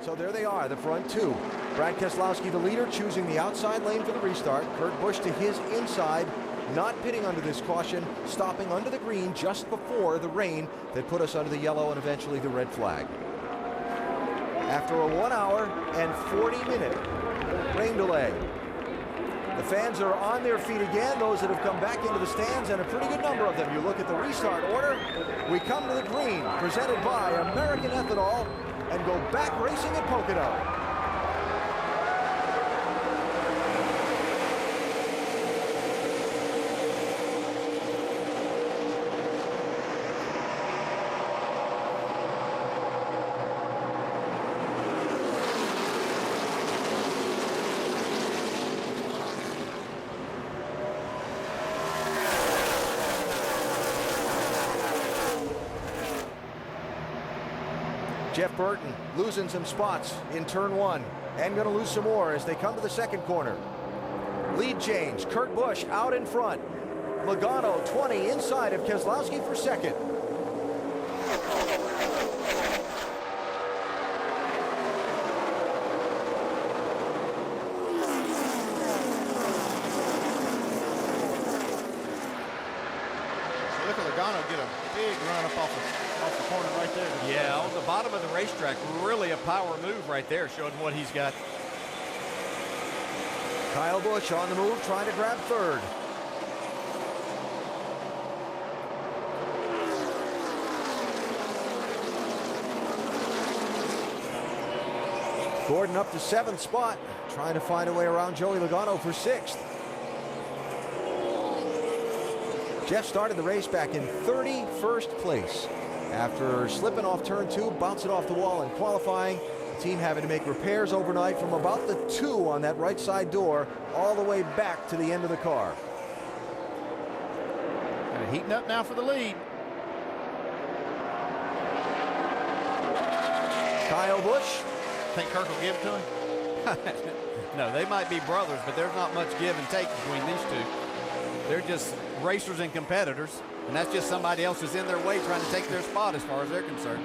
So there they are, the front two. Brad Keselowski, the leader, choosing the outside lane for the restart. Kurt Busch to his inside, not pitting under this caution, stopping under the green just before the rain that put us under the yellow and eventually the red flag. After a 1 hour and 40-minute rain delay. The fans are on their feet again, those that have come back into the stands, and a pretty good number of them. You look at the restart order, we come to the green, presented by American Ethanol, and go back racing at Pocono. Jeff Burton losing some spots in turn one and going to lose some more as they come to the second corner. Lead change, Kurt Busch out in front. Logano 20 inside of Keselowski for second. Look at Logano get a big run up off the corner right there. Yeah, on the bottom of the racetrack, really a power move right there, showing what he's got. Kyle Busch on the move, trying to grab third. Gordon up to seventh spot, trying to find a way around Joey Logano for sixth. Jeff started the race back in 31st place. After slipping off turn two, bouncing off the wall in qualifying, the team having to make repairs overnight from about the 2 on that right side door all the way back to the end of the car. And heating up now for the lead. Kyle Busch. Think Kirk will give it to him? No, they might be brothers, but there's not much give and take between these two. They're just racers and competitors, and that's just somebody else who's in their way trying to take their spot as far as they're concerned.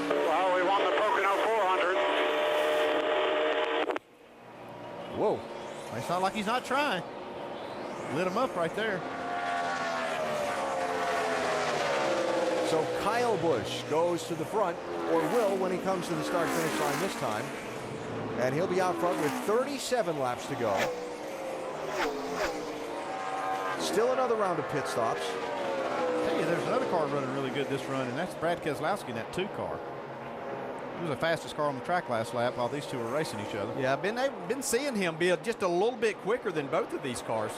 Well, we won the Pocono 400. Whoa. It's not like he's not trying. Lit him up right there. So Kyle Busch goes to the front, or will when he comes to the start-finish line this time. And he'll be out front with 37 laps to go. Still another round of pit stops. I tell you, there's another car running really good this run, and that's Brad Keselowski in that 2 car. He was the fastest car on the track last lap while these two were racing each other. Yeah, I've been seeing him be just a little bit quicker than both of these cars.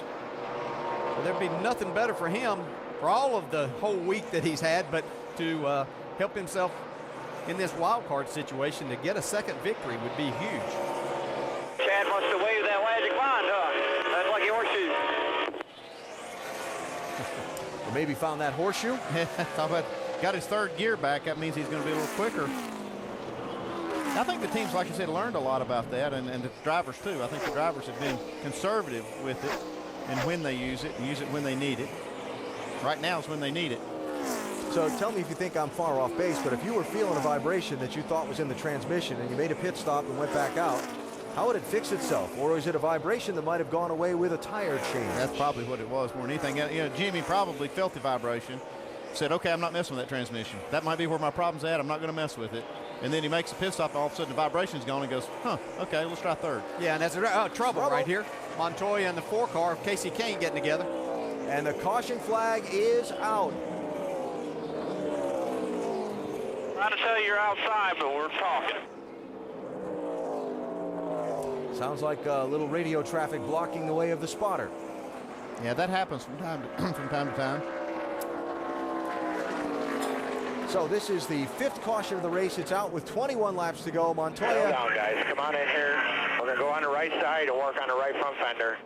Well, there'd be nothing better for him for all of the whole week that he's had, but to help himself in this wild card situation to get a second victory would be huge. Chad wants to wave that magic wand, huh? That's like a horseshoe. Or maybe found that horseshoe. Talk about got his third gear back. That means he's going to be a little quicker. I think the teams, like you said, learned a lot about that, and the drivers too. I think the drivers have been conservative with it and when they use it, and use it when they need it. Right now is when they need it. So tell me if you think I'm far off base, but if you were feeling a vibration that you thought was in the transmission and you made a pit stop and went back out, how would it fix itself? Or is it a vibration that might have gone away with a tire change? That's probably what it was more than anything. You know, Jimmy probably felt the vibration, said, okay, I'm not messing with that transmission. That might be where my problem's at. I'm not going to mess with it. And then he makes a pit stop, and all of a sudden the vibration's gone and goes, huh, okay, let's try third. Yeah, and that's trouble right here. Montoya and the 4 car of Casey Kane getting together. And the caution flag is out. Trying to tell you you're outside, but we're talking. Sounds like a little radio traffic blocking the way of the spotter. Yeah, that happens from time to time. So this is the 5th caution of the race. It's out with 21 laps to go. Hold Montoya. down, guys. Come on in here. We're going to go on the right side and work on the right front fender.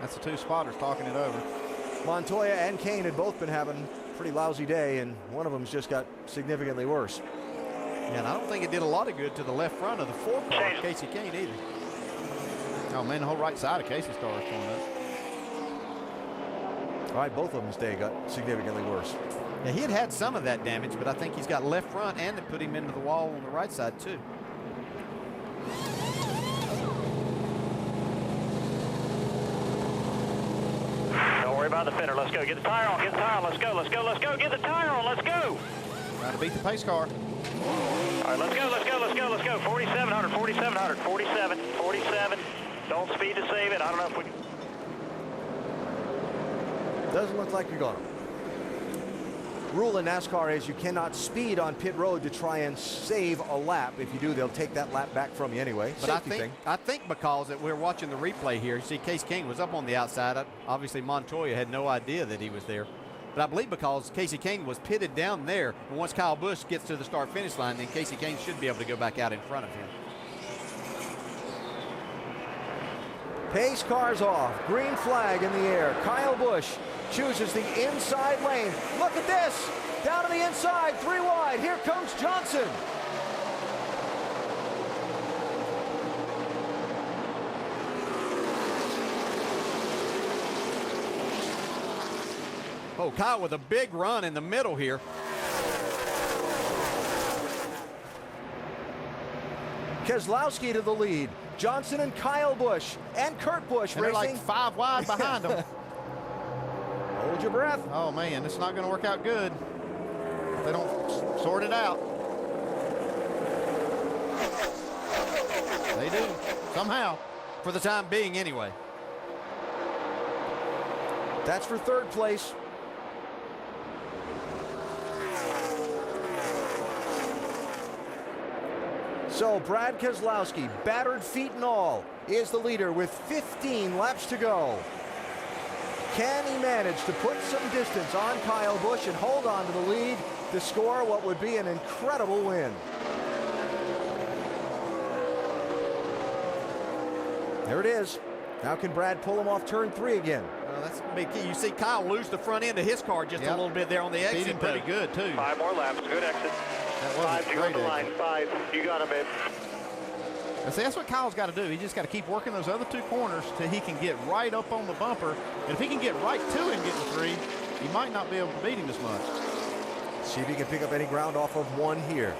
That's the 2 spotters talking it over. Montoya and Kane had both been having a pretty lousy day, and one of them's just got significantly worse. Yeah, and I don't think it did a lot of good to the left front of the 4 car of Casey Kane either. Oh, man, the whole right side of Casey's car is torn up. All right, both of them's day got significantly worse. Yeah, he had some of that damage, but I think he's got left front, and it put him into the wall on the right side too. Don't worry about the fender. Let's go. Get the tire on. Get the tire on. Let's go. Let's go. Let's go. Get the tire on. Let's go. Trying to beat the pace car. All right, let's go. Let's go. Let's go. Let's go. 4,700. 4,700. 47. 47. Don't speed to save it. I don't know if we. Doesn't look like you're going to. Rule in NASCAR is you cannot speed on pit road to try and save a lap. If you do, they'll take that lap back from you anyway. But I think because that we're watching the replay here, you see Casey King was up on the outside. Obviously, Montoya had no idea that he was there. But I believe because Casey King was pitted down there, and once Kyle Busch gets to the start-finish line, then Casey King should be able to go back out in front of him. Pace car's off. Green flag in the air. Kyle Busch chooses the inside lane. Look at this. Down to the inside, 3 wide. Here comes Johnson. Oh, Kyle with a big run in the middle here. Keselowski to the lead. Johnson and Kyle Busch and Kurt Busch And racing. they're like 5 wide behind them. Hold your breath. Oh, man, it's not going to work out good if they don't sort it out. They do, somehow. For the time being, anyway. That's for 3rd place. So Brad Keselowski, battered feet and all, is the leader with 15 laps to go. Can he manage to put some distance on Kyle Busch and hold on to the lead to score what would be an incredible win? There it is. Now can Brad pull him off turn 3 again? Well, that's a big key. You see Kyle lose the front end of his car just a little bit there on the exit. Beat him pretty good, too. 5 more laps. Good exit. That was 5 a to go great to the line. exit. 5. You got him, babe. And see, that's what Kyle's got to do. He just got to keep working those other 2 corners till he can get right up on the bumper. And if he can get right to him getting 3, he might not be able to beat him as much. See if he can pick up any ground off of 1 here.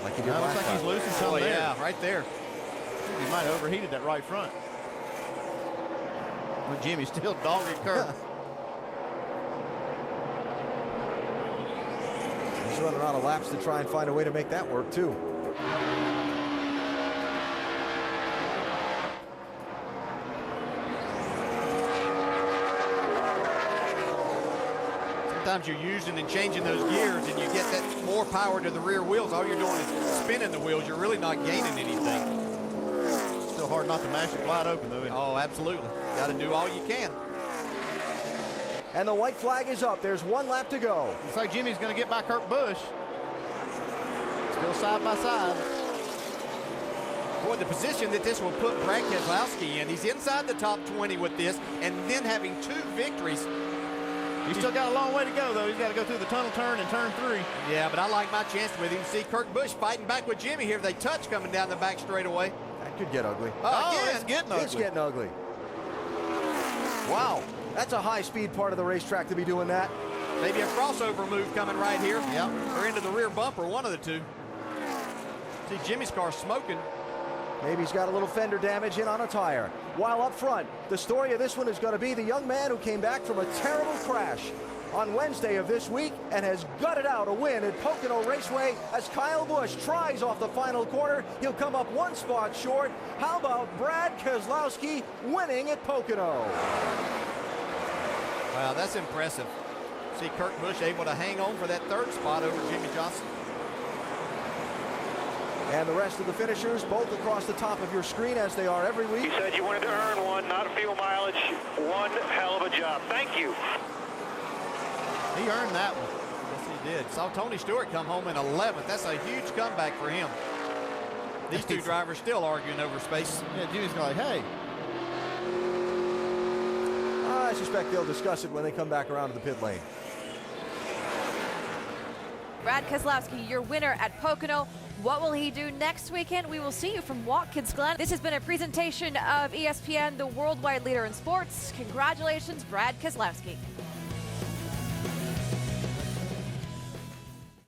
Like he did Looks last like time. he's losing some there. Yeah, right there. He might have overheated that right front. But Jimmy's still dogging Kurt. He's running out of laps to try and find a way to make that work, too. Sometimes you're using and changing those gears and you get that more power to the rear wheels. All you're doing is spinning the wheels. You're really not gaining anything. Still hard not to mash it wide open, though. Oh, absolutely. Got to do all you can. And the white flag is up. There's 1 lap to go. Looks like Jimmy's going to get by Kurt Busch. Still side by side. Boy, the position that this will put Brad Keselowski in, he's inside the top 20 with this, and then having 2 victories. He's still got a long way to go, though. He's got to go through the tunnel turn and turn 3. Yeah, but I like my chance with him. See Kurt Busch fighting back with Jimmy here. They touch coming down the back straightaway. That could get ugly. Again. It's getting ugly. It's getting ugly. Wow. That's a high-speed part of the racetrack to be doing that. Maybe a crossover move coming right here. Yep. Or into the rear bumper, one of the 2. See Jimmy's car smoking. Maybe he's got a little fender damage in on a tire. While up front, the story of this one is going to be the young man who came back from a terrible crash on Wednesday of this week and has gutted out a win at Pocono Raceway as Kyle Busch tries off the final corner. He'll come up 1 spot short. How about Brad Keselowski winning at Pocono? Wow, that's impressive. See Kurt Busch able to hang on for that 3rd spot over Jimmy Johnson. And the rest of the finishers both across the top of your screen as they are every week. You said you wanted to earn 1, not fuel mileage. 1 hell of a job. Thank you. He earned that one. Yes, he did. Saw Tony Stewart come home in 11th. That's a huge comeback for him. These 2 drivers still arguing over space. Yeah, Jimmy's going like, hey. I suspect they'll discuss it when they come back around to the pit lane. Brad Keselowski, your winner at Pocono. What will he do next weekend? We will see you from Watkins Glen. This has been a presentation of ESPN, the worldwide leader in sports. Congratulations, Brad Keselowski.